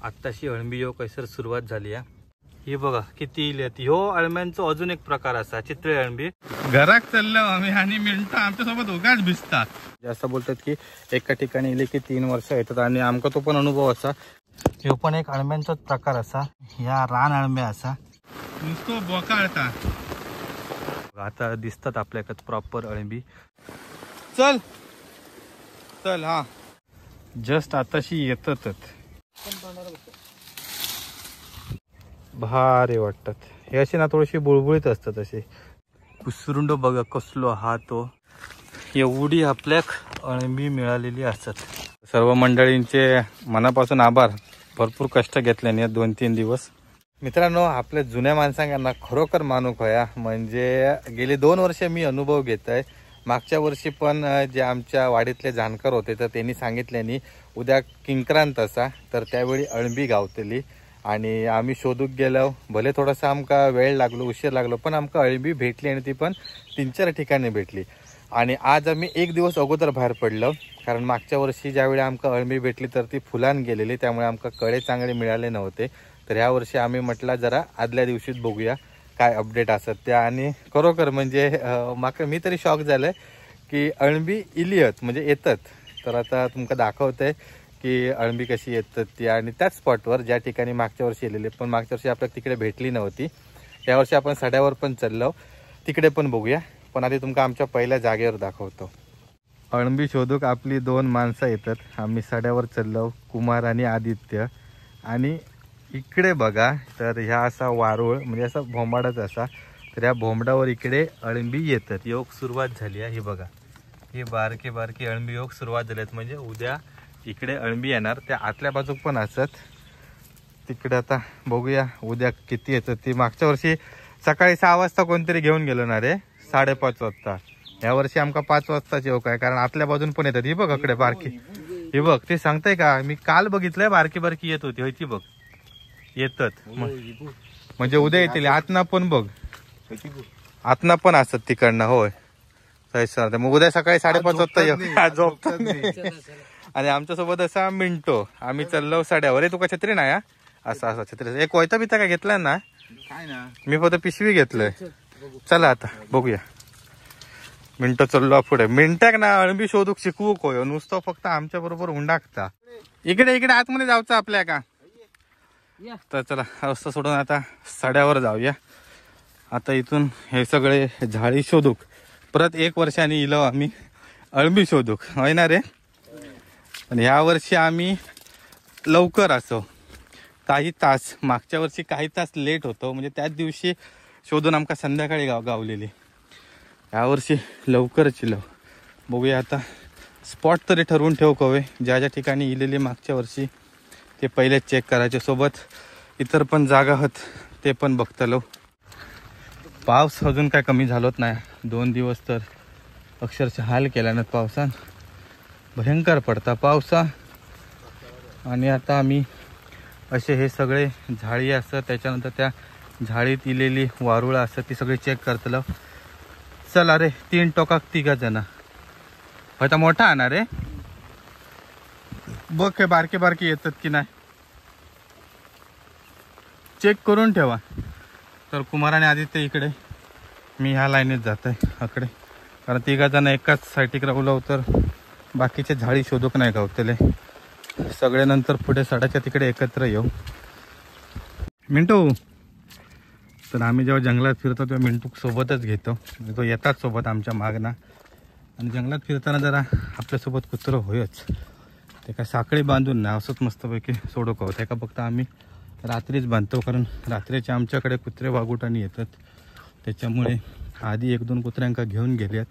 आत्ताशी अळंबी येऊ कैसर सुरुवात झाली आहे। ही बघा किती इल्यात। ह्यो अळम्यांचो अजून एक प्रकार असा चितळे अळंबी। घरात चाललो आम्ही आणि मिनटं आमच्या सोबत उगाच भिजतात। असं बोलतात की एका ठिकाणी इले की 3 वर्ष येतात आणि आमका तो पण अनुभव असा। ह्यो पण एक अळम्यांचाच प्रकार असा। या रान अळम्या असा नुसतो बोकाळता। आता दिसतात आपल्याकडे प्रॉपर अळंबी। चल चल हा जस्ट आताशी येतातच। भारी वाटतात हे असे ना, थोडीशी बुळबुळीत असतात असे। कुसरुंड बघा कसलो हा तो। एवढी आपल्याक अळंबी मिळालेली असतात। सर्व मंडळींचे मनापासून आभार। भरपूर कष्ट घेतल्याने 2-3 दिवस। मित्रांनो आपल्या जुन्या माणसांना खरोखर मानूक होया। म्हणजे गेली 2 वर्ष मी अनुभव घेत आहे। मागच्या वर्षी पण जे आमच्या वाडीतले जाणकार होते तर त्यांनी सांगितल्यानी उद्या किंक्रांत असा, तर त्यावेळी अळंबी गावतली आणि आम्ही शोधूक गेलो। भले थोडासा आमका वेळ लागलो, उशीर लागलो, पण आमका अळंबी भेटली आणि ती पण 3-4 ठिकाणी भेटली। आणि आज आम्ही 1 दिवस अगोदर बाहेर पडलो, कारण मागच्या वर्षी ज्यावेळी आमका अळंबी भेटली तर ती फुलान गेलेली, त्यामुळे आमका कळे चांगले मिळाले नव्हते। तर ह्या वर्षी आम्ही म्हटलं जरा आदल्या दिवशीच बघूया काय अपडेट असत त्या। आणि खरोखर म्हणजे मी तरी शॉक झालं की अळंबी इलियत म्हणजे येतात। तर आता तुमका दाखवतंय की अळंबी कशी येतात ती, आणि त्याच स्पॉटवर ज्या ठिकाणी मागच्या वर्षी येलेले, पण मागच्या वर्षी आपल्याला तिकडे भेटली नव्हती। यावर्षी आपण सड्यावर पण चाललो, तिकडे पण बघूया। पण आधी तुमका आमच्या पहिल्या जागेवर दाखवतो। अळंबी शोधूक आपली 2 माणसं येतात। आम्ही सड्यावर चाललो, कुमार आणि आदित्य। आणि इकडे बघा तर ह्या असा वारुळ म्हणजे असा भोंबाडाच असा, तर या भोंबडावर इकडे अळंबी येतात। योग सुरुवात झाली आहे। हे बघा हे बारके बारके अळंबी योग सुरुवात झालेत। म्हणजे उद्या इकडे अळंबी येणार। त्या आतल्या बाजूक पण असत तिकडे। आता बघूया उद्या किती येतात ती। मागच्या वर्षी सकाळी 6 वाजता कोणतरी घेऊन गेलो ना रे, 5:30 वाजता। या वर्षी आमका 5 वाजताच येऊ काय, कारण आतल्या बाजून पण येतात। ही बघ इकडे बारकी, हे बघ ते सांगताय का, मी काल बघितलंय बारकी बारकी येत होती। होती बघ येतात म्हणजे उद्या येतील। आतना पण बघ, आतना पण असत तिकडनं। होय सर, मग उद्या सकाळी 5:30 वाजता झोपतात नाही। आणि आमच्यासोबत असा मिंटो, आम्ही चाललो सड्यावर। तुका छत्री नाही असा असा छत्री एक वैता बिता काय घेतलाय ना? मी फक्त पिशवी घेतलंय। चला आता बघूया। मिंटो चाललो पुढे। मिंटाक ना अळंबी शोधूक शिकवू कोय, नुसतं फक्त आमच्या बरोबर हुंडाकता। इकडे इकडे आतमध्ये जाऊचं आपल्या का। तर चला रस्ता सोडून आता सड्यावर जाऊया। आता इथून हे सगळे झाडी शोधूक परत 1 वर्षांनी इलो आम्ही अळंबी शोधूक, होय ना रे। पण ह्या वर्षी आम्ही लवकर असो, काही तास, मागच्या वर्षी काही तास लेट होतो। म्हणजे त्याच दिवशी शोधून आमका संध्याकाळी गावलेली। या वर्षी लवकरच इलो। बघूया आता स्पॉट तरी ठरवून ठेव कवे, ज्या ज्या ठिकाणी इलेली मागच्या वर्षी ते पहिले चेक करायचे। सोबत इतर पण जागा आहेत ते पण बघतलो। पाऊस अजून काय कमी झालोच नाही। 2 दिवस तर अक्षरशः हाल केला ना पावसान। भयंकर पडता पावसा। आणि आता आम्ही असे हे सगळे झाडी असतात, त्याच्यानंतर त्या झाडीत इलेली वारुळ असतात ती सगळी चेक करतलो। चला रे 3 टोकाक 3 जण। आता मोठा आणा रे, बघ हे बारके बारके येतात की नाही चेक करून ठेवा। तर कुमार आणि आदित्य इकडे, मी ह्या लाईनीत जात आहे अकडे, कारण 3 जण एकाच साईटिक राहुलो तर बाकीचे झाडी शोधूक नाही गावतले। सगळे नंतर पुढे सडाच्या तिकडे एकत्र येऊ। मिंटू, तर आम्ही जेव्हा जंगलात फिरतो तेव्हा मिंटूक सोबतच घेतो। तो येतात सोबत आमच्या मागना। आणि जंगलात फिरताना जरा आपल्यासोबत कुत्रं होयच, ते काय साखळी बांधून ना असंच मस्तपैकी सोडू का होतं का। फक्त आम्ही रात्रीच बांधतो, कारण रात्रीचे आमच्याकडे कुत्रे वाघुटाने येतात। त्याच्यामुळे आधी 1-2 कुत्र्यांका घेऊन गेलेत,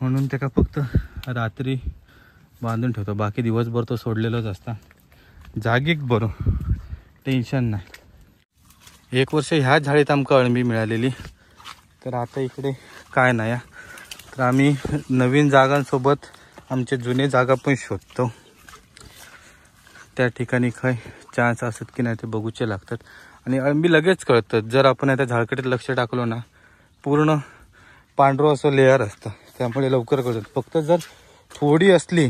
म्हणून त्याका फक्त रात्री बांधून ठेवतो। बाकी दिवसभर तो सोडलेलाच असता जागीक, बरो टेन्शन नाही। 1 वर्ष ह्या झाडीत आमका अळंबी मिळालेली। तर आता इकडे काय नाही, तर आम्ही नवीन जागांसोबत आमचे जुने जागा पण शोधतो। त्या ठिकाणी काय चान्स असत की नाही ते बघूचे लागतात। आणि अळंबी लगेच कळतात जर आपण त्या झाडकडे लक्ष टाकलो ना। पूर्ण पांढरं असं लेअर असतं, त्यामुळे लवकर कळतात। फक्त जर थोडी असली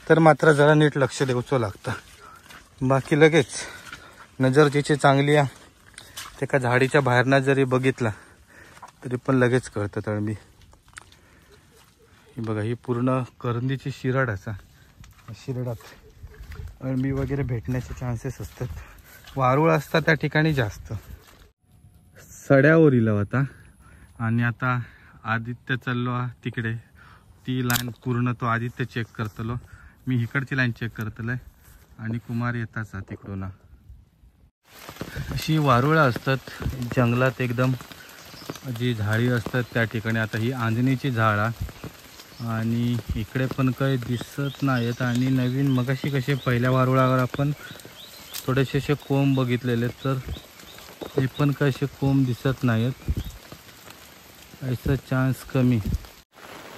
तर मात्र जरा नीट लक्ष द्यायचं लागतं। बाकी लगेच नजर जिची चांगली आहे ते का झाडीच्या बाहेरनं जरी बघितला तरी पण लगेच कळतं अळंबी. ही बघा, ही पूर्ण करंदीची शिरड असा, शिरडात अळंबी वगैरे भेटण्याचे चान्सेस असतात. वारुळ असतात त्या ठिकाणी जास्त. सड्यावर इला होता आणि आता आदित्य चाललो तिकडे. ती लाईन पूर्ण तो आदित्य चेक करतलो, मी इकडची लाईन चेक करतलोय आणि कुमार येताच तिकडून. अशी वारुळं असतात जंगलात एकदम, जी झाडी असतात त्या ठिकाणी. आता ही आंजणीची झाड आणि इकडे पण काही दिसत नाहीत. आणि नवीन मगाशी कसे पहिल्या वारुळावर आपण थोडेसे असे कोंब बघितलेले, तर हे पण कसे कोंब दिसत नाहीत, याचा चान्स कमी.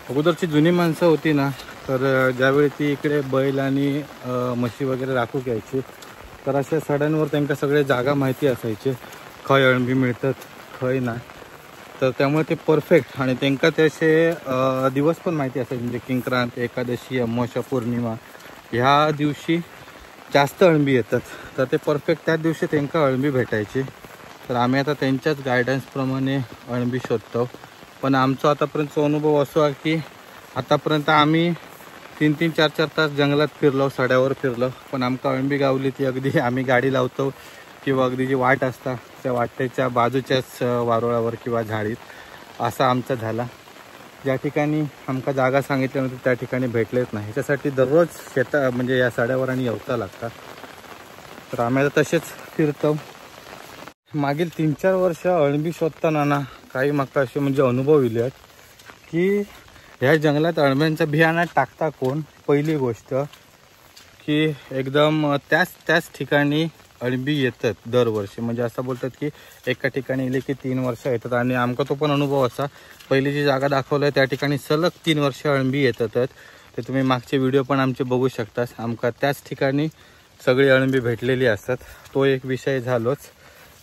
अगोदरची जुनी माणसं होती ना, तर ज्यावेळी ती इकडे बैल आणि म्हशी वगैरे राखू घ्यायची, तर अशा सड्यांवर त्यांना सगळे जागा माहिती असायचे, खय अळंबी मिळतात खय ना. तर त्यामुळे ते परफेक्ट, आणि त्यांना त्याचे दिवस पण माहिती असायचे, म्हणजे किंक्रांत, एकादशी, अमावस्या, पौर्णिमा ह्या दिवशी जास्त अळंबी येतात. तर ते परफेक्ट त्याच दिवशी त्यांना अळंबी भेटायची. तर आम्ही आता त्यांच्याच गायडन्सप्रमाणे अळंबी शोधतो. पण आमचा आतापर्यंतचा अनुभव असो आहे की आतापर्यंत आम्ही 3-3, 4-4 तास जंगलात फिरलो, सड्यावर फिरलो, पण आमका अळंबी गावली ती अगदी आम्ही गाडी लावतो किंवा अगदी जी वाट असता त्या वाटेच्या बाजूच्याच वारुळावर किंवा झाडीत असा आमचा झाला. ज्या ठिकाणी आमका जागा सांगितल्यानंतर त्या ठिकाणी भेटलेच नाही. ह्याच्यासाठी दररोज शेता म्हणजे या सड्यावर आणि येवता लागतात. तर आम्ही आता तसेच फिरतो. मागील 3-4 वर्ष अळंबी शोधताना ना काही माका असे म्हणजे अनुभव येले आहेत की ह्या जंगलात अळंब्यांचं बियाणं टाकता कोण. पहिली गोष्ट की एकदम त्याच ठिकाणी अळंबी येतात दरवर्षी. म्हणजे असं बोलतात की एका ठिकाणी येले की 3 वर्ष येतात. आणि आमका तो पण अनुभव असा, पहिली जी जागा दाखवलं त्या ठिकाणी सलग 3 वर्ष अळंबी येतात. ते तुम्ही मागचे व्हिडिओ पण आमचे बघू शकता. आमका त्याच ठिकाणी सगळी अळंबी भेटलेली असतात. तो एक विषय झालोच.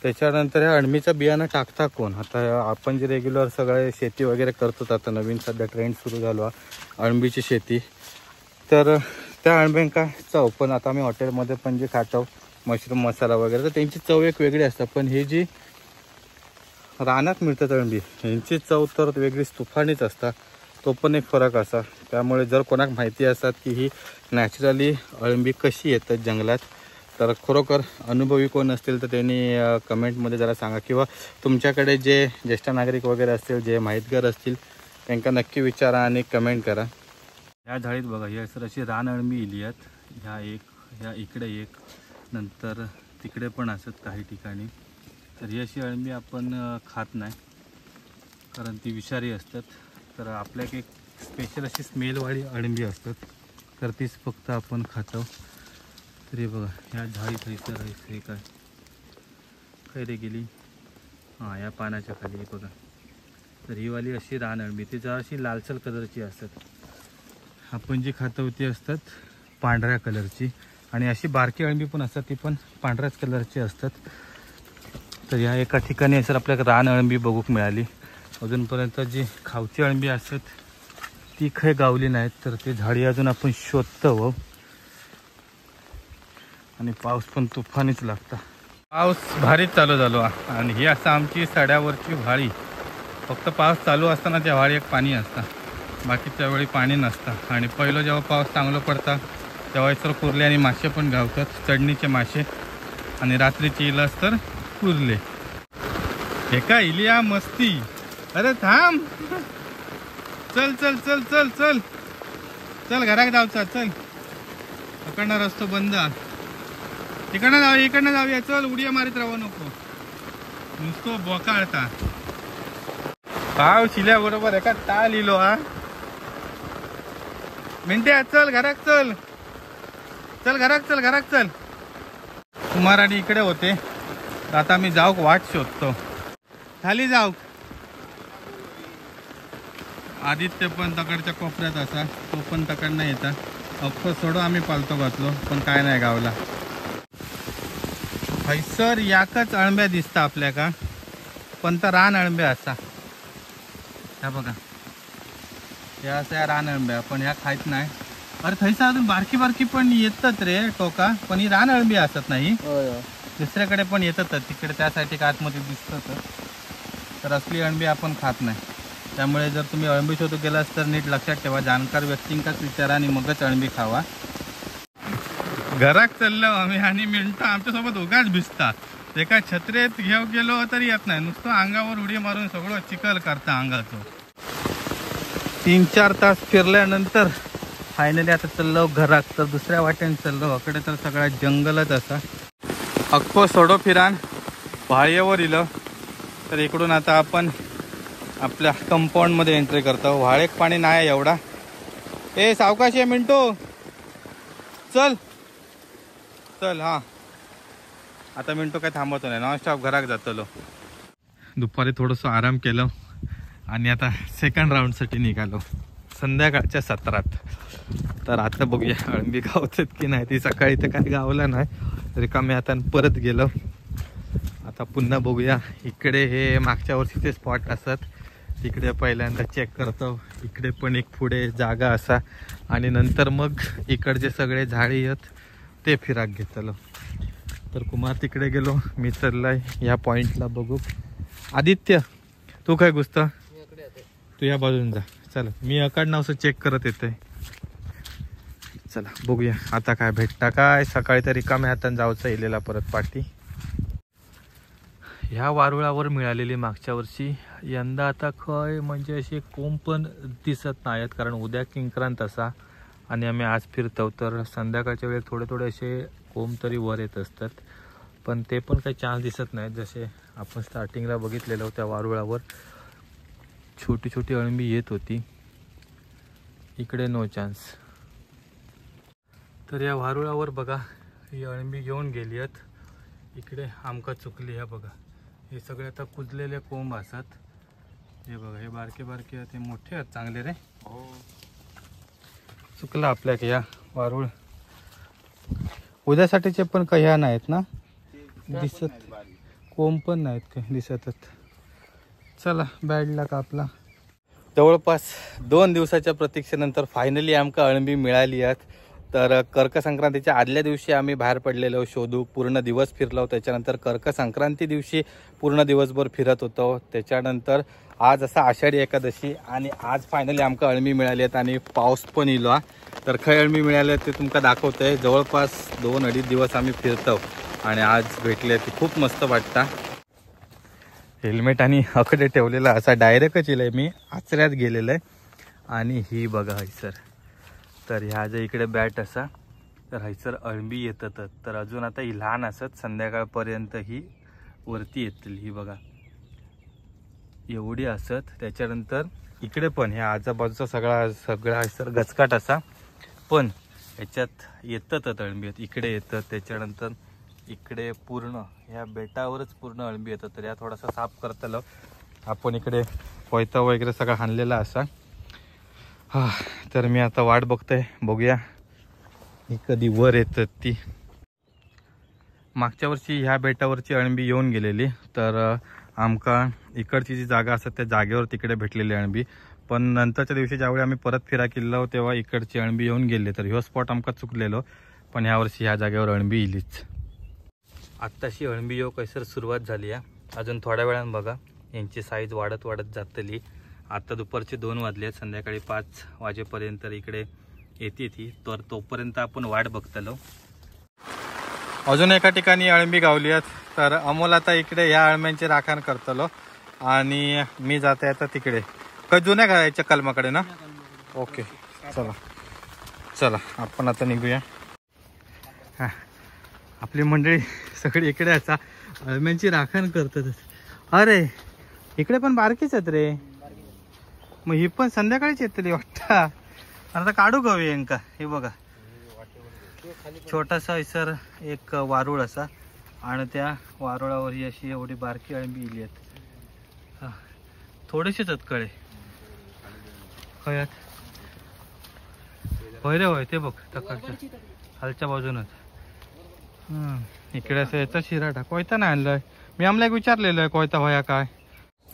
त्याच्यानंतर ह्या अळंबीचं बियाणं टाकता कोण. आता आपण जे रेग्युलर सगळे शेती वगैरे करतो, आता नवीन सध्या ट्रेंड सुरू झालो अळंबीची शेती, तर त्या अळंब्यांका चव पण आता आम्ही हॉटेलमध्ये पण जे खातो मशरूम मसाला वगैरे, तर त्यांची चव एक वेगळी असतात. पण हे जी रानात मिळतात अळंबी, यांची चव तर वेगळीच तुफानीच असतात. तो पण एक फरक असा. त्यामुळे जर कोणाक माहिती असतात की ही नॅचरली अळंबी कशी येतात जंगलात, तर खरोखर अनुभवी कोण असतील तर त्यांनी कमेंटमध्ये जरा सांगा, किंवा तुमच्याकडे जे ज्येष्ठ नागरिक वगैरे असतील, जे माहितगार असतील, त्यांना नक्की विचारा आणि कमेंट करा. ह्या झाडीत बघा, ही सर अशी रान अळंबी इली आहेत. ह्या इकडे एक, नंतर तिकडे पण असत काही ठिकाणी. तर ही अशी अळंबी आपण खात नाही, कारण ती विषारी असतात. तर आपल्याकडे एक स्पेशल अशी स्मेलवाली अळंबी असतात, तर तीच फक्त आपण खातो. तरी बघा ह्या झाडीत हे काय रे गेली, हां या पानाच्या खाली बघा. तर ही वाली अशी रान अळंबी, ती जरा अशी लालसर कलरची असतात. आपण जी खातो ती असतात पांढऱ्या कलरची, आणि अशी बारकी अळंबी पण असतात, ती पण पांढऱ्याच कलरची असतात. तर या एका ठिकाणी सर आपल्याला रान अळंबी बघूक मिळाली. अजूनपर्यंत जी खावची अळंबी असतात ती काही गावली नाहीत. तर ते झाडी अजून आपण शोधतो. आणि पाऊस पण तुफानीच लागता. पाऊस भारीच चालू झालो आणि ही असं आमची सड्यावरची व्हाळी. फक्त पाऊस चालू असताना त्या व्हाळीत पाणी असतं, बाकीच्या वेळी पाणी नसतं. आणि पहिलं जेव्हा पाऊस चांगला पडता तेव्हा तर कुर्ले आणि मासे पण गावतात, चढणीचे मासे. आणि रात्रीची इलास तर कुर्ले. हे का इलिया मस्ती. अरे थांब, चल चल चल चल चल चल घरात जाऊचा, चल. पकडणार रस्तो बंद, इकडनं जाऊया, चल. उड्या मारित राहू नको, नुसतो बोकाळता. पाव शिल्या बरोबर एका टा लिहिलो मिनटे. चल घरात चल, चल घरात चल. कुमार आणि इकडे होते, आता मी जाऊक वाट शोधतो. खाली जाऊ. आदित्य पण तकडच्या कोपऱ्यात असा, तो पण तकडनं येता. ऑफकोर्स थोडं आम्ही पालतो घातलो, पण काय नाही गावला. हैसर याकच अळंब्या दिसता आपल्याका, पण तर रान अळंब्या असा. ह्या बघा, ह्या अशा रान अळंब्या, पण ह्या खायत नाही. अरे थैसा अजून बारकी बारकी पण येतात रे टोका, पण ही रान अळंबी असत नाही, दुसऱ्याकडे पण येतात तिकडे, त्यासाठी का आतमध्ये दिसतं. तर असली अळंबी आपण खात नाही. त्यामुळे जर तुम्ही अळंबी शोधू गेलास तर नीट लक्षात ठेवा, जाणकार व्यक्तींकाच विचारा आणि मगच अळंबी खावा. घरात चाललो आम्ही आणि मिनटं आमच्यासोबत उगाच भिजतात. एका छत्रेत घेऊ गेलो तरी येत नाही, नुसतं अंगावर उडी मारून सगळं चिखल करता अंगाचं. 3-4 तास फिरल्यानंतर फायनली आता चाललो घरात. तर दुसऱ्या वाटेने चाललो, अकडे तर सगळा जंगलच असा. अख्खो सोडो फिरान व्हाळेवर इलं. तर इकडून आता आपण आपल्या कंपाऊंडमध्ये एंट्री करतो. व्हाळेक पाणी नाही एवढा. ए सावकाश आहे मिंटू, चल चल. हां आता मिंटू काय थांबवतो नाही, नॉनस्टॉप घरात जातलो. दुपारी थोडंसं आराम केलं आणि आता सेकंड राऊंडसाठी निघालो संध्याकाळच्या सत्रात. तर आता बघूया अळंबी गावतात की नाही. ती सकाळी तर काय गावला नाही, रिकामी आता परत गेलो. आता पुन्हा बघूया. इकडे हे मागच्या वर्षीचे स्पॉट असतात, तिकडे पहिल्यांदा चेक करतो. इकडे पण एक पुढे जागा असा आणि नंतर मग इकडचे सगळे झाडे आहेत ते फिराक घेतलो. तर कुमार तिकडे गेलो, मी चाललाय या पॉइंटला बघू. आदित्य तू काय गुस्त, तू या बाजून जा. चला मी अकाड नावचं चेक करत येते. चला बघूया आता काय भेटता काय. सकाळी तरी रिकाम्या हाताने जाऊचं इलेला परत पाठी. ह्या वारुळावर मिळालेली मागच्या वर्षी, यंदा आता खय म्हणजे असे कोंब पण दिसत नाहीत, कारण उद्या किंक्रांत असा आणि आम्ही आज फिरतो. तर संध्याकाळच्या वेळेस थोडे थोडे असे कोंब तरी वर येत असतात, पण ते पण काही चान्स दिसत नाहीत. जसे आपण स्टार्टिंगला बघितलेलं त्या वारुळावर छोटी छोटी अळंबी येत होती, इकडे नो चान्स. तर या वारुळावर बघा ही अळंबी घेऊन गेली आहेत. इकडे आमका चुकली. ह्या बघा हे सगळे आता कुजलेले कोंब असतात. हे बघा हे बारके बारके ते मोठे आहेत चांगले रे. हो चुकलं आपल्या या वारुळ. उद्यासाठीचे पण काही ह्या नाहीत ना दिसत, कोंब पण नाहीत काही दिसतच. चला बॅड लक आपला. जवळपास 2 दिवसाच्या प्रतीक्षेनंतर फायनली आमका अळंबी मिळाली आहेत. तर कर्क संक्रांतीच्या आदल्या दिवशी आम्ही बाहेर पडलेलो शोधू, पूर्ण दिवस फिरलो. त्याच्यानंतर कर्क संक्रांती दिवशी पूर्ण दिवसभर फिरत होतो. त्याच्यानंतर आज असा आषाढी एकादशी आणि आज फायनली आमका अळंबी मिळाली आहेत आणि पाऊस पण इलो. तर खय अळंबी मिळाली ते तुमका दाखवतोय. जवळपास 2-2.5 दिवस आम्ही फिरतो आणि आज भेटले ती खूप मस्त वाटता. हेल्मेट आणि अकडे ठेवलेला असा डायरेक्टच येईल मी आचऱ्यात गेलेलं आहे. आणि ही बघा हैसर, तर ह्या जे इकडे बॅट असा तर हैसर अळंबी येतात. तर अजून आता ही लहान असत, संध्याकाळपर्यंत ही वरती येतील. ही बघा एवढी असत. त्याच्यानंतर इकडे पण ह्या आजूबाजूचा सगळा हैसर गचकाट असा, पण ह्याच्यात येतात अळंबी इकडे येतात. त्याच्यानंतर इकडे पूर्ण ह्या बेटावरच पूर्ण अळंबी येतात. तर या थोडासा साफ करताल आपण. इकडे कोयता वगैरे सगळा हाणलेला असा. हा तर मी आता वाट बघतोय, बघूया ही कधी वर येतात ती. मागच्या वर्षी ह्या बेटावरची अळंबी येऊन गेलेली, तर आमका इकडची जी जागा असतात त्या जागेवर तिकडे भेटलेली अळंबी. पण नंतरच्या दिवशी ज्यावेळी आम्ही परत फिरा केलो तेव्हा इकडची अळंबी येऊन गेले. तर ह्यो स्पॉट आमका चुकलेलो, पण ह्या वर्षी ह्या जागेवर अळंबी इलीच. आत्ताशी अळंबी येऊ कैसर सुरुवात झाली आहे. अजून थोड्या वेळानं बघा यांची साईज वाढत वाढत जातली. आता दुपारचे 2 वाजले आहेत, संध्याकाळी 5 वाजेपर्यंत इकडे येते ती. तर तोपर्यंत आपण वाट बघतलो. अजून एका ठिकाणी अळंबी गावली आहेत. तर अमोल आता इकडे या अळंब्यांची राखण करतलो आणि मी जाते आता तिकडे काही जुन्या घराच्या कलमाकडे ना. ओके चला चला आपण आता निघूया. हां आपली मंडळी सगळी इकडे असा अळम्यांची राखण करतात. अरे इकडे पण बारकीच आहेत रे, मग ही पण संध्याकाळीच येतली वाटतं. आता काढू गवी यांका. हे बघा छोटासा सर एक वारुळ असा आणि त्या वारुळावर ही अशी एवढी बारकी अळंबी इली आहेत. थोडेसेच आहेत कळे खयात होय रे होय. ते बघ तकडच्या खालच्या बाजूनच. इकडे असं याचा शिराटा कोयता नाही आणलाय. मी आम्हाला एक विचारलेलं आहे कोयता होया काय.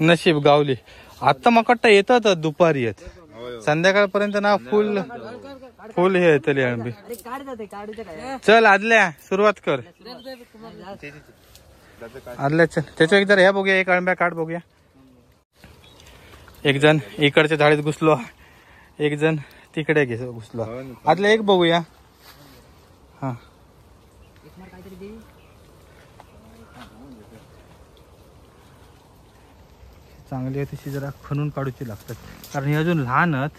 नशीब गावली. आता मकट्टा येतात दुपारी येत, संध्याकाळपर्यंत ना फुल फुल हे येतली अळंबी. चल आदल्या सुरुवात कर. आदल्या चल त्याच्या एक जर ह्या बघूया, एक अळंब्या काढ बघूया. एक जण इकडच्या झाडीत घुसलो, एक जण तिकडे घुसलो. आदल्या एक बघूया. हा चांगली आहे तशी जरा खणून काढूची लागतात, कारण हे अजून लहानच.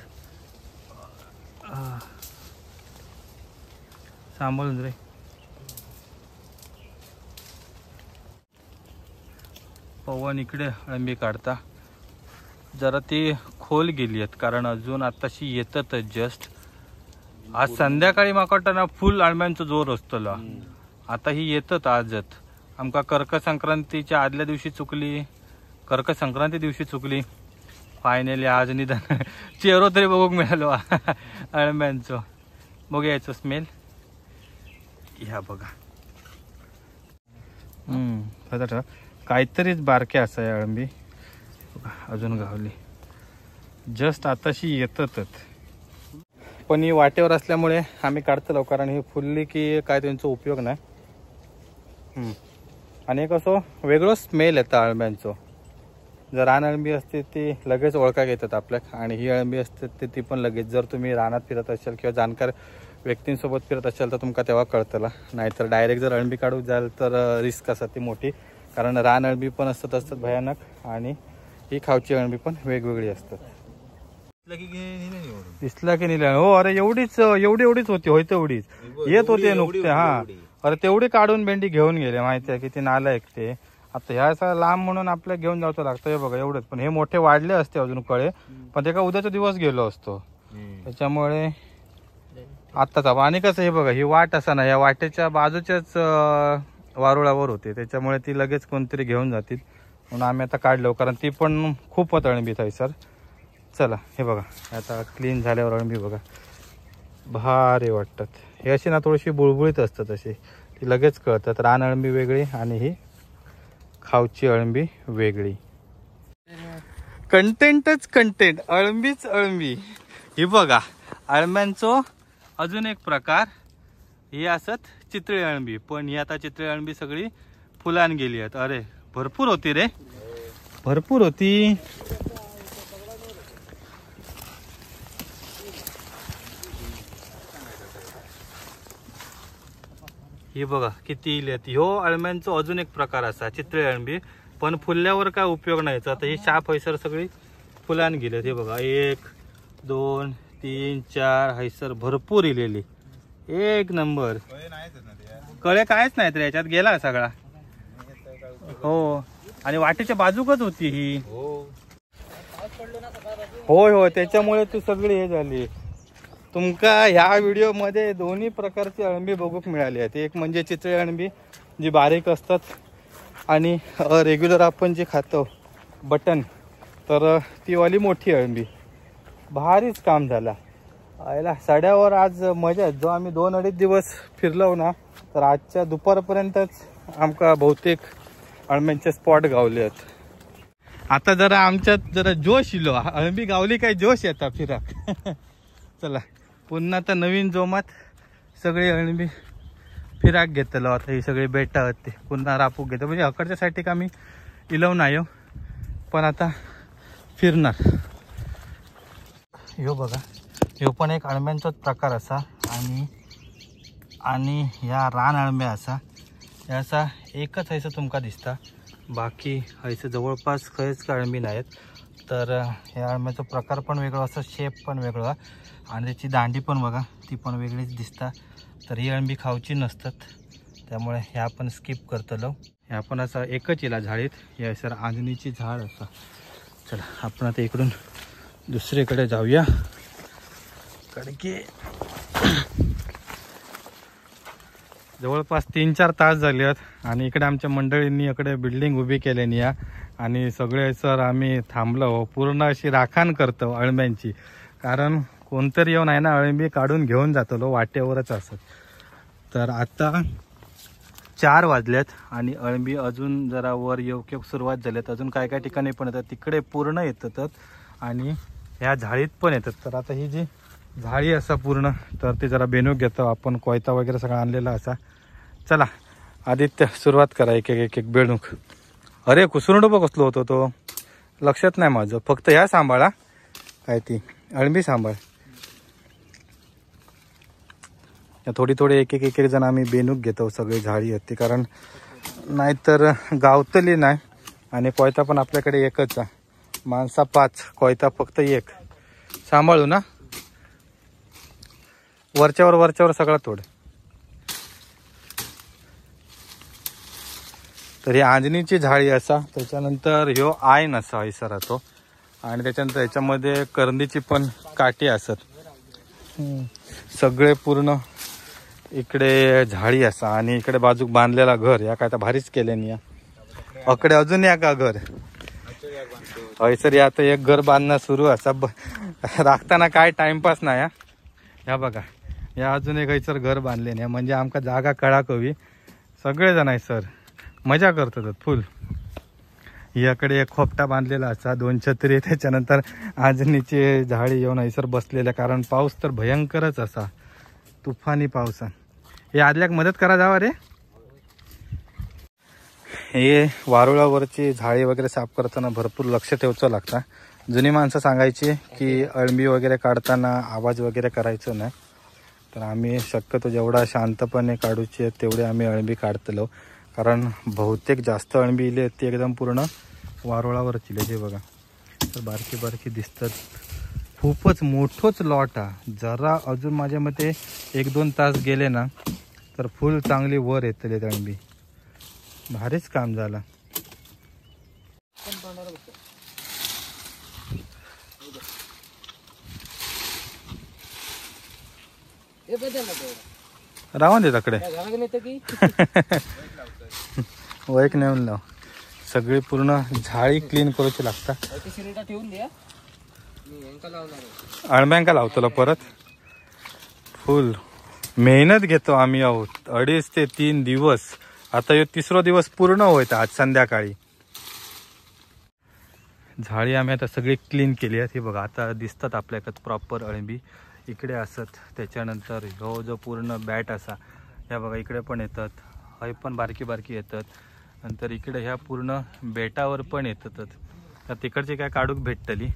सांभाळून रे. पवन इकडे अळंबी काढता. जरा ती खोल गेली आहेत, कारण अजून आताशी येतात जस्ट. आज संध्याकाळी माका वाटतं फुल अळंब्यांचा जोर असतो. आता ही येतात आजच. आमका कर्क संक्रांतीच्या आदल्या दिवशी चुकली, कर्क संक्रांती दिवशी चुकली. फायनली आज निदान चेहरो तरी बघूक मिळालो अळंब्यांचं. बघूया याचं स्मेल. ह्या बघा काहीतरीच बारके असा या अळंबी. अजून गावली जस्ट आताशी येतातच, पण ही वाटेवर असल्यामुळे आम्ही काढतो लवकर. आणि ही फुलली की काय त्यांचा उपयोग नाही. आणि कसं वेगळं स्मेल येतं अळंब्यांचं. जर रान अळंबी असते ती लगेच ओळखा घेतात आपल्याक, आणि ही अळंबी असते ती पण लगेच. जर तुम्ही रानात फिरत असाल किंवा जाणकार व्यक्तींसोबत फिरत असाल तर तुमका तेव्हा कळतला. नाहीतर डायरेक्ट जर अळंबी काढू जाल तर रिस्क असतात ती मोठी, कारण रान अळंबी पण असतात भयानक, आणि ही खावची अळंबी पण वेगवेगळी असतात. दिसला की नाही? हो अरे एवढीच होती. होय तेवढीच येत होते नुकते. हा अरे तेवढी काढून भेंडी घेऊन गेले. माहिती आहे किती नालायक ते. आता ह्या लांब म्हणून आपल्याला घेऊन जावं लागतं. हे बघा एवढंच, पण हे मोठे वाढले असते अजून कळे, पण ते का उद्याचा दिवस गेलो असतो त्याच्यामुळे आत्ताच. आणि कसं हे बघा ही वाट असा ना, या वाटेच्या बाजूच्याच वारुळावर होते, त्याच्यामुळे ती लगेच कोणतरी घेऊन जातील म्हणून आम्ही आता काढलो, कारण ती पण खूप अळंबी आहे सर. चला हे बघा आता क्लीन झाल्यावर अळंबी बघा भारी वाटतात. हे अशी ना थोडीशी बुळबुळीत असतात अशी, ती लगेच कळतात. रान अळंबी वेगळी आणि ही खावची अळंबी वेगळी. कंटेंटच कंटेंट, अळंबीच अळंबी. ही बघा अळंब्यांचं अजून एक प्रकार ही असत चितळी अळंबी, पण ही आता चितळी अळंबी सगळी फुलान गेली आहेत. अरे भरपूर होती रे, भरपूर होती. ही बघा किती इली. ह्यो अळंब्यांचा अजून एक प्रकार असा चितळी अळंबी, पण फुलल्यावर काय उपयोग नाही. आता ही शाप हैसर सगळी फुलान गेलेत. हे बघा 1 2 3 4 हैसर भरपूर इलेली, एक नंबर. कळे कायच नाहीत रे याच्यात, गेला सगळा. हो आणि वाटेच्या बाजूकच होती ही. होय होय त्याच्यामुळे ती सगळी हे झाली. तुमका ह्या व्हिडिओ मध्ये दोन्ही प्रकारची अळंबी बघूक मिळाली आहेत. एक म्हणजे चितळी अळंबी जी बारीक असतात, आणि रेग्युलर आपण जे खातो बटन, तर ती वाली मोठी अळंबी. भारीच काम झाला. आयला सड्यावर आज मजा आहे. जो आम्ही 2-2.5 दिवस फिरलो ना, तर आजच्या दुपारपर्यंतच आमका बहुतेक अळंब्यांचे स्पॉट गावले आहेत. आता जरा आमच्यात जरा जोश इलो, अळंबी गावली काय जोश येतात फिराक. चला पुन्हा तर नवीन जोमात सगळी अळंबी फिराक घेतलो. आता ही सगळी बेटा होते पुन्हा रापूक घेतो, म्हणजे अकडच्या साठी का मी इलव नाही हो, पण आता फिरणार. ह्यो बघा ह्यो पण एक अळंब्यांचाच प्रकार असा, आणि ह्या रान अळंब्या असा, याचा एकच हैसं तुमका दिसता, बाकी हैसं जवळपास खयच अळंबी नाहीत. तर ह्या अळंब्याचा प्रकार पण वेगळा असा, शेप पण वेगळा, आणि त्याची दांडी पण बघा ती पण वेगळीच दिसता. तर ही अळंबी खावची नसतात, त्यामुळे ह्या आपण स्किप करतलो. ह्या पण असा एकच इला झाडीत, या सर आंजणीची झाड असा. चला आपण आता इकडून दुसरीकडे जाऊया, कारण की जवळपास 3-4 तास झाले आहेत. आणि इकडे आमच्या मंडळींनी इकडे बिल्डिंग उभी केल्यानी या, आणि सगळे सर आम्ही थांबलो, पूर्ण अशी राखण करतो अळंब्यांची, कारण कोणतरी येऊन आहे ना अळंबी काढून घेऊन जातो वाटेवरच असत. तर आता 4 वाजल्यात आणि अळंबी अजून जरा वर येऊ सुरुवात झाल्यात. अजून काय ठिकाणी पण येतात, तिकडे पूर्ण येतात आणि ह्या झाडीत पण येतात. तर आता ही जी झाडी असा पूर्ण, तर ते जरा बेनूक घेतो आपण. कोयता वगैरे सगळं आणलेला असा. चला आदित्य सुरुवात करा एक एक बेणूक. अरे कुसरुंड बघ कसलो होतो तो, लक्षात नाही माझं. फक्त ह्या सांभाळा, काय ती अळंबी सांभाळ. थोडी थोडी एक एक जण आम्ही बेनूक घेतो. सगळी झाडी होती, कारण नाहीतर गावतली नाही. आणि कोयता पण आपल्याकडे एकच आहे, माणसा 5, कोयता फक्त 1. सांभाळू ना, वरच्यावर सगळा तोड. तर ही आंजणीची झाडी असा. त्याच्यानंतर ह्यो आयन असा हैसर राहतो. आणि त्याच्यानंतर याच्यामध्ये करंदीची पण काठी असत. सगळे पूर्ण इकडे झाडी असा. आणि इकडे बाजूक बांधलेला घर, या काय तर भारीच केल्याने. या अकडे अजून या का घर हैसर, या आता एक घर बांधणं सुरू असा. राखताना काय टाइमपास नाही. ह्या बघा, या अजून एक हैसर घर बांधले नाही, म्हणजे आमका जागा कळाक हवी. सगळेजण आहे सर मजा करतात फुल. याकडे एक खोपटा बांधलेला असा, 2 छत्री. त्याच्यानंतर आंजणीची झाडी येऊन हैसर बसलेल्या, कारण पाऊस तर भयंकरच असा, तुफानी पाऊस. हे आदल्याक मदत करा जावा रे. हे वारुळावरची झाडी वगैरे साफ करताना भरपूर लक्ष ठेवायचं लागतं. जुनी माणसं सांगायची की अळंबी वगैरे काढताना आवाज वगैरे करायचं नाही. तर आम्ही शक्यतो जेवढा शांतपणे काढूची तेवढे आम्ही अळंबी काढतलो. कारण बहुतेक जास्त अळंबी इले ती एकदम पूर्ण वारुळावर चिले बघा. तर बारकी बारकी दिसतात. खूपच मोठोच लॉट हा. जरा अजून माझ्या मते 1-2 तास गेले ना तर फुल चांगली वर येतले अळंबी. भारीच काम झालं. राहून दे तकडे वैक नेऊन लाव. सगळी पूर्ण झाडी क्लीन करूची लागतात. अळंब्यांका लावतो परत. फुल मेहनत घेतो आम्ही आहोत. 2.5 ते 3 दिवस. आता हे 3रा दिवस पूर्ण होत आज संध्याकाळी. झाडी आम्ही आता सगळी क्लीन केली आहे. हे बघा आता दिसतात आपल्याकडे प्रॉपर अळंबी इकडे असत. त्याच्यानंतर ह्यो जो पूर्ण बॅट असा, ह्या बघा इकडे पण येतात. हय पण बारकी बारकी येतात. नंतर इकडे ह्या पूर्ण बेटावर पण येतात. तर तिकडची काय काढूक भेटतली.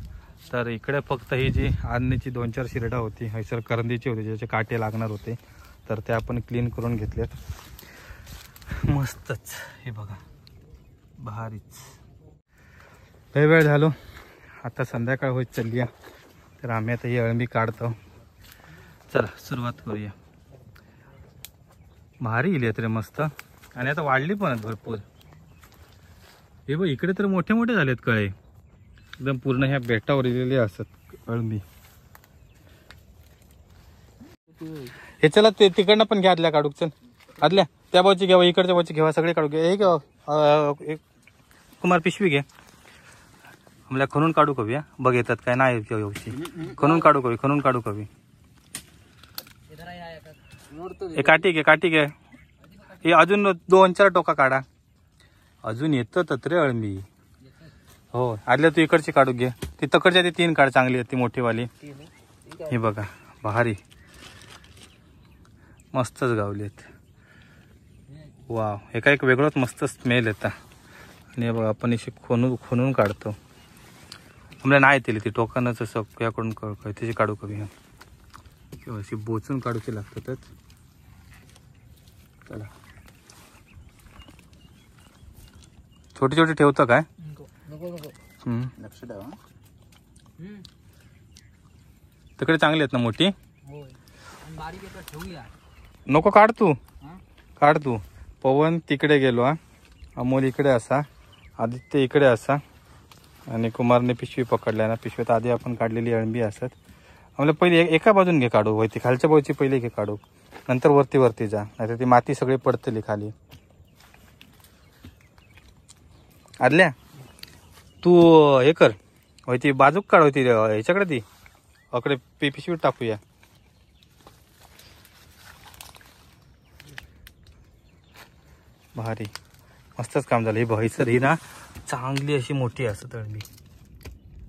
तर इकडे फक्त ही जी आंजणीची 2-4 शिरडा होती, हैसर करंदीची होती, ज्याचे काटे लागणार होते, तर ते आपण क्लीन करून घेतलेत. मस्तच. हे बघा भारीच. लय वेळ झालो, आता संध्याकाळ होत चालली आहे. तर आम्ही आता ही अळंबी काढतो. चला सुरुवात करूया. भारी इली रे मस्त. आणि आता वाढली पण भरपूर. हे बघ इकडे तर मोठे मोठे झालेत कळे, एकदम पूर्ण ह्या बेटावर इलेले असत अळंबी. हे चला ते तिकडनं पण घ्या. आदल्या काढूक चल. आदल्या त्या बाजूची घ्यावा, इकडच्या बाजूची घ्यावा, सगळे काढू घ्या. एक कुमार पिशवी घ्या. आम्हाला खणून काढू कवी. बघ येतात काय नाही खणून काढू कवी. खणून काढू कवी. काठी घे, काठी घे. हे अजून 2-4 टोका काढा. अजून येतात रे अळंबी. हो आदल्या तू इकडची काढू घे. ती तकडच्या ती 3 काढ, चांगली आहे ती मोठीवाली. हे बघा भारी मस्तच गावलेत. वाव, हे काय एक वेगळंच मस्त स्मेल येतं. आणि हे बघा आपण अशी खणून काढतो. आम्हाला नाही येतील ती टोकानच असं याकडून त्याची काढू कमी. किंवा अशी बोचून काढूची लागतातच. चला छोटी छोटी ठेवतं काय. लक्ष ठेवा. तिकडे चांगली आहेत ना मोठी. नको काढ तू, काढ तू. पवन तिकडे गेलो हा. अमोल इकडे असा, आदित्य इकडे असा, आणि कुमारने पिशवी पकडल्या ना. पिशवीत आधी आपण काढलेली अळंबी असत. आम्हाला पहिले एका बाजून घे काढू. होती खालच्या बाजूची पहिले घे काढू, नंतर वरती जा, नाहीतर ती माती सगळी पडतली खाली. आदल्या तू हे कर, होती बाजूक काढ. होती ह्याच्याकडे ती अकडे पिशवीत टाकूया. भारी मस्तच काम झालं. ही बघायचं ही ना चांगली अशी मोठी असत अळंबी.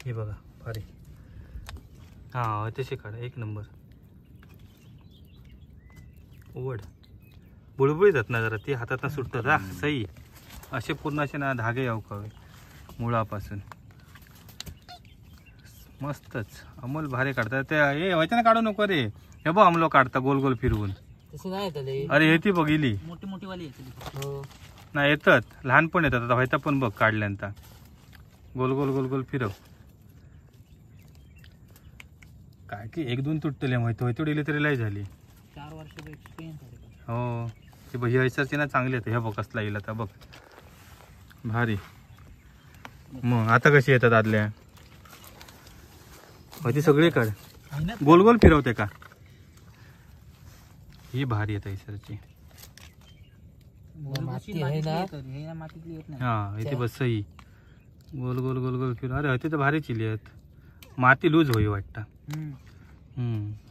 हे बघा भारी. हा तशी काढ एक नंबर. उवड बुळबुळीत आहेत ना जरा ती हातात सुटतात हा सही असे पूर्ण असे ना धागे अवकावे मुळापासून. मस्तच अमोल भारी काढतात ते. हे व्हायचं ना काढू नको रे. हे बघ अमलो काढता गोल गोल फिरवून. अरे हे ती बघिली मोठी मोठी वाली नाही येतात लहान पण येतात. आता व्हायचा पण बघ काढल्यानंतर गोल गोल गोल गोल फिरव. काय की एक दोन तुटतले व्हायचं व्हायचं डिले तरी लय झाली. 4 वर्षाचा एक्सपिरियन्स आहे. हो ते बघ ही ना चांगली येते. हे बघ कसला येईल आता बघ भारी. मग आता कशी येतात आदल्या ती सगळी काढ गोल गोल फिरवते का. ही भारी येत हैसरची. हा इथे बस सही गोल गोल गोल गोल फिरव. अरे ते तर भारी चिली आहेत. माती लूज होई वाटतं.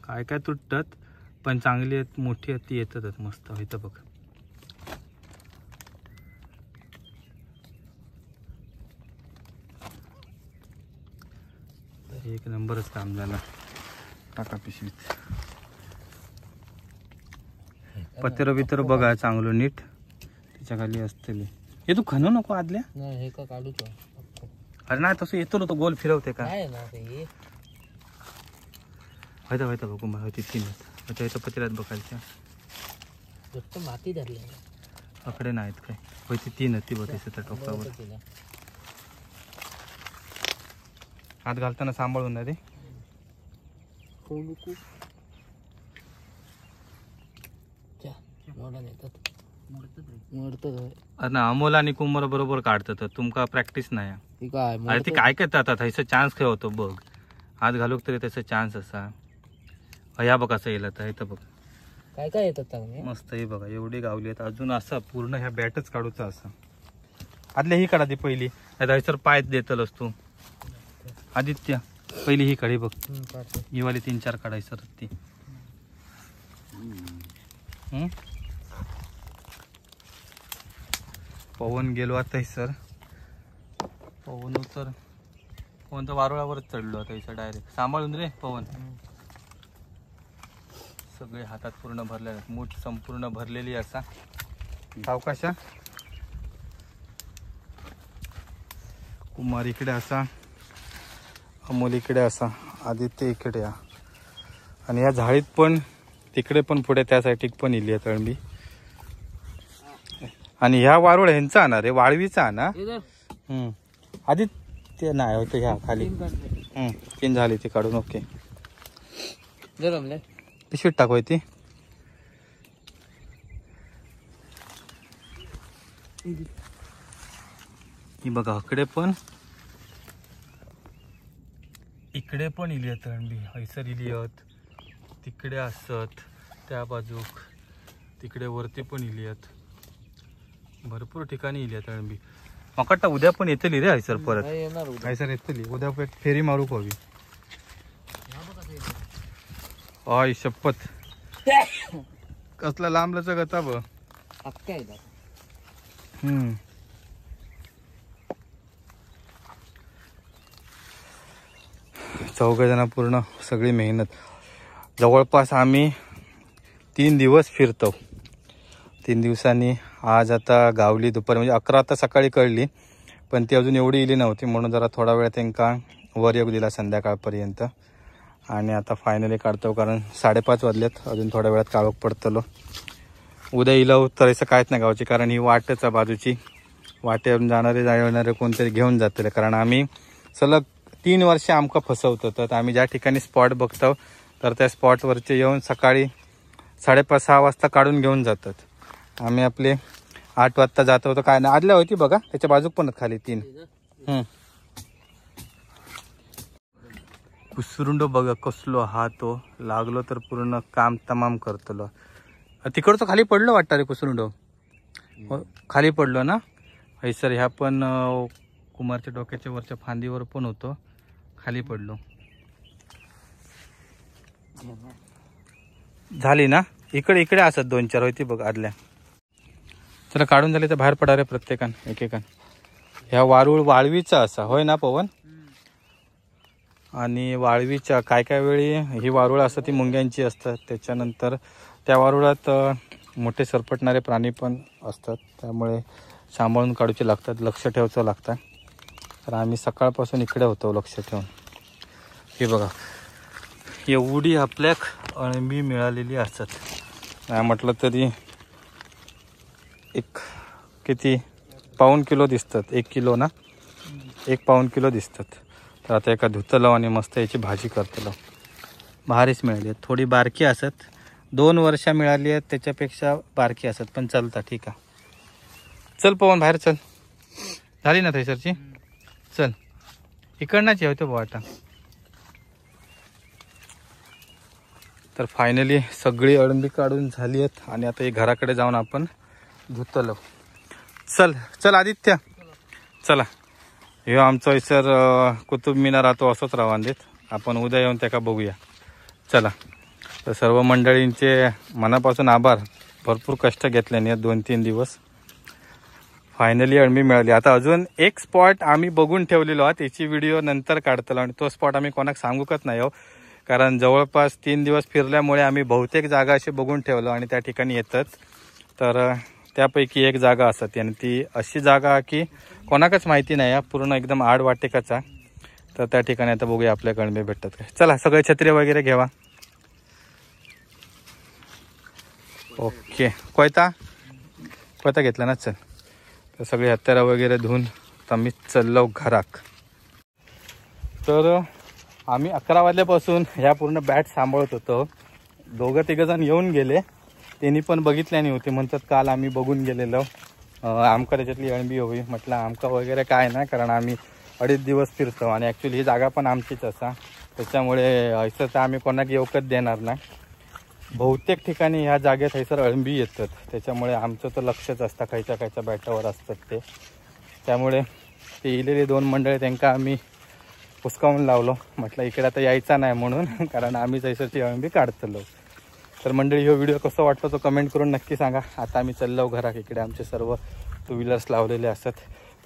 काय काय तुटतात पण चांगली आहेत मोठी आहेत ती येतातच मस्त व्हायचं बघ. एक नंबरच काम झालं. टाका पिशवीत. पत्र बित्र बघा चांगलं नीट त्याच्या खाली असतले. हे तू खणू नको आदल्या. हे का काढूच. अरे नाही तसं येतो ना तो गोल फिरवते का. व्हायचं व्हायचं बघू मला होती तीनच आता याच्या पत्र्यात बघायच्या. माती धरली आकडे नाहीत काय होती तीन ती बघायचं त्या टोकावर. हात घालताना सांभाळून ना रे. अरे ना अमोल आणि कुमार बरोबर काढतात तुमका प्रॅक्टिस नाही. अरे ती काय करतात थंयसर चान्स खेळतो बघ. हात घालूक तरी त्याचा चान्स असा. या बघ असं येईल आता इथं बघ काय काय येतात मस्त. हे बघा एवढी गावली आहेत अजून असं पूर्ण ह्या बॅटच काढूचा असं. आदल्या ही काढा ती पहिली थंयसर पाय देतलस तू. आदित्य पहिली ही काढी बघ. ही वाली 3-4 काढायचं ती. पवन गेलो आता सर. पवन तर पवन तर वारुळावरच चढलो आता इथं डायरेक्ट. सांभाळून रे पवन. सगळे हातात पूर्ण भरले मूठ संपूर्ण भरलेली असा. सावकाशा. कुमार इकडे असा अमोल इकडे असा आदित्य इकडे या. आणि या झाडीत पण तिकडे पण पुढे त्या साईड पण इली आहे तळंबी. आणि ह्या वारुळ ह्यांचा आणा रे वाळवीचा आणा. आदित्य नाही होतं ह्या खाली 3 झाली ती काढून. ओके पिशवीत टाकू ती. ही बघा इकडे पण इली तळंबी. हैसर इली आहेत तिकडे असत त्या बाजूक तिकडे वरती पण इली आहेत. भरपूर ठिकाणी इली आहेत तळंबी. मका उद्या पण येतली रे हैसर परत. हैसर येतली उद्या फेरी मारू हवी. आय शपथ कसला लांबलाचा गता ब. चौघजण पूर्ण सगळी मेहनत. जवळपास आम्ही 3 दिवस फिरतो. 3 दिवसांनी आज आता गावली दुपारी म्हणजे 11 आता सकाळी कळली पण ती अजून एवढी इली नव्हती म्हणून जरा थोडा वेळ त्यांना वर येऊ दिला संध्याकाळपर्यंत. आणि आता फायनली काढतो कारण 5:30 वाजलेत. अजून थोड्या वेळात काळोख पडतलो. उद्या इलाव तर असं काहीच नाही गावची कारण ही वाटच बाजूची वाटेवरून जाणारे कोणतरी घेऊन जातले. कारण आम्ही सलग 3 वर्ष आमका फसवतो. तर आम्ही ज्या ठिकाणी स्पॉट बघतो तर त्या स्पॉटवरचे येऊन सकाळी 5:30-6 वाजता काढून घेऊन जातात. आम्ही आपले 8 वाजता जात होतो. काय नाही आदल्या होती बघा त्याच्या बाजूक पण खाली 3. कुसरुंडो बघा कसलो हा तो लागलो तर पूर्ण काम तमाम करतलो. तिकडचं खाली पडलो वाटतं रे कुसरुंडो. खाली पडलो ना हैसर. ह्या पण कुमारच्या डोक्याच्या वरच्या फांदीवर पण होतो खाली पडलो. झाली ना इकडे असत 2-4 होती बघ आदल्या. तर काढून झाले तर बाहेर पडा रे प्रत्येकान एकेकान. ह्या वारुळ वाळवीचा असा होय ना पवन. आणि वाळवीच्या काय काय वेळी ही वारुळ असतात ती मुंग्यांची असतात. त्याच्यानंतर त्या वारुळात मोठे सरपटणारे प्राणी पण असतात, त्यामुळे सांभाळून काढूचे लागतात, लक्ष ठेवायचं लागतं. तर आम्ही सकाळपासून इकडे होतो लक्ष ठेवून. हे बघा एवढी आपल्याक अळंबी मिळालेली असतात. नाही म्हटलं तरी एक किती पाऊण किलो दिसतात. 1 किलो ना, 1 पाऊण किलो दिसतात. तर आता एका धुतलं आणि मस्त याची भाजी करतलो. भारीच मिळाली आहेत. थोडी बारकी असत, 2 वर्ष मिळाली आहेत त्याच्यापेक्षा बारकी असत, पण चालता. ठीक आहे, चल पवन बाहेर चल. झाली ना थैसरची, चल इकडनंच येतो वाटा. तर फायनली सगळी अळंबी काढून झाली आहेत आणि आता हे घराकडे जाऊन आपण धुतलो. चल चल आदित्य चला. हे आमचा सर कुतुब मिनार राहतो असंच रवांदीत. आपण उद्या येऊन त्याका बघूया. चला. तर सर्व मंडळींचे मनापासून आभार. भरपूर कष्ट घेतल्याने 2-3 दिवस फायनली अळंबी मिळाली. आता अजून एक स्पॉट आम्ही बघून ठेवलेलो आहोत, त्याची व्हिडिओ नंतर काढतलो आणि तो स्पॉट आम्ही कोणाक सांगूकच नाही हो, कारण जवळपास 3 दिवस फिरल्यामुळे आम्ही बहुतेक जागा अशी बघून ठेवलो आणि त्या ठिकाणी येतात. तर त्यापैकी एक जागा असते आणि ती अशी जागा की कोणाकच माहिती नाही, पूर्ण एकदम आड वाटेकाचा. तर त्या ठिकाणी आता बघूया आपल्या अळंबी भेटतात काय. चला सगळे छत्री वगैरे घेवा. ओके, कोयता घेतला ना. चल, तर सगळे हत्यारा वगैरे धुवून आता मी चाललो घराक. तर आम्ही 11 वाजल्यापासून ह्या पूर्ण बॅट सांभाळत होतो. 2-3 जण येऊन गेले, त्यांनी पण बघितल्या नाही होते. म्हणतात काल आम्ही बघून गेलेलो, आमका त्याच्यातली अळंबी होई. म्हटलं आमका वगैरे काय नाही, कारण आम्ही 2.5 दिवस फिरतो आणि ॲक्च्युली ही जागा पण आमचीच असा, त्याच्यामुळे असं तर आम्ही कोणाक येऊकच देणार नाही. बहुतेक ठिकाणी ह्या जागेत हैसर अळंबी येतात, त्याच्यामुळे आमचं तर लक्षच असतं खायच्या बॅटावर असतात ते. त्यामुळे ते इलेले 2 मंडळी त्यांना आम्ही हुसकावून लावलो. म्हटलं इकडे आता यायचा नाही म्हणून, कारण आम्ही हैसरची अळंबी काढतलो. तर मंडळी हा व्हिडिओ कसा वाटतो तो कमेंट करून नक्की सांगा. आता आम्ही चाललो घरात. इकडे आमचे सर्व 2 व्हीलर्स लावलेले असतात.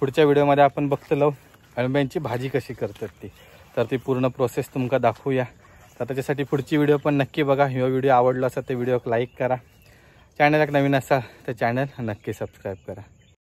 पुढच्या व्हिडिओमध्ये आपण बघतलो अळंब्यांची भाजी कशी करतात ती, तर ती पूर्ण प्रोसेस तुमका दाखवूया. तर त्याच्यासाठी पुढची व्हिडिओ पण नक्की बघा. हा व्हिडिओ आवडला असेल तर व्हिडिओ लाईक करा. चॅनलला नवीन असाल तर चॅनल नक्की सबस्क्राईब करा.